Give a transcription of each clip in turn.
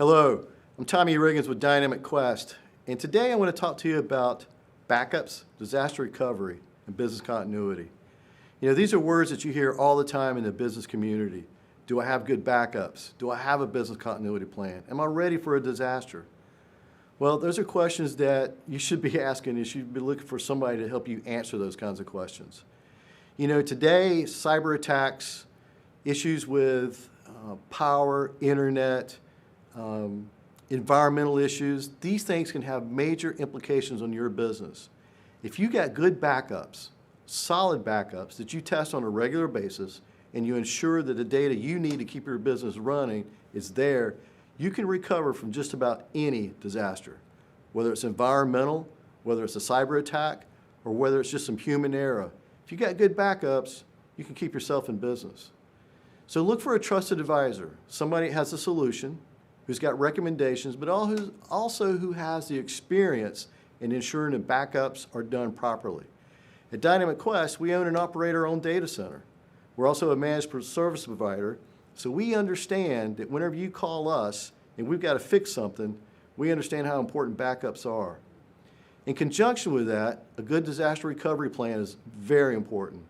Hello, I'm Tommy Riggins with Dynamic Quest, and today I want to talk to you about backups, disaster recovery, and business continuity. You know, these are words that you hear all the time in the business community. Do I have good backups? Do I have a business continuity plan? Am I ready for a disaster? Well, those are questions that you should be asking. You should be looking for somebody to help you answer those kinds of questions. You know, today, cyber attacks, issues with power, internet, environmental issues, these things can have major implications on your business. If you got good backups, solid backups that you test on a regular basis, and you ensure that the data you need to keep your business running is there, you can recover from just about any disaster, whether it's environmental, whether it's a cyber attack, or whether it's just some human error. If you got good backups, you can keep yourself in business. So look for a trusted advisor, somebody that has a solution, who's got recommendations, but also who has the experience in ensuring that backups are done properly. At Dynamic Quest, we own and operate our own data center. We're also a managed service provider, so we understand that whenever you call us and we've got to fix something, we understand how important backups are. In conjunction with that, a good disaster recovery plan is very important.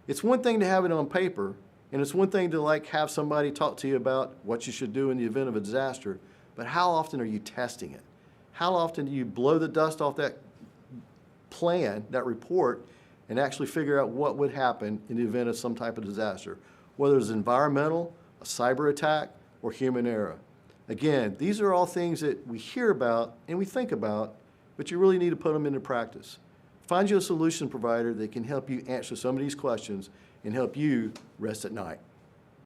It's one thing to have it on paper, and it's one thing to have somebody talk to you about what you should do in the event of a disaster, but how often are you testing it? How often do you blow the dust off that plan, that report, and actually figure out what would happen in the event of some type of disaster, whether it's environmental, a cyber attack, or human error? Again, these are all things that we hear about and we think about, but you really need to put them into practice. Find you a solution provider that can help you answer some of these questions and help you rest at night.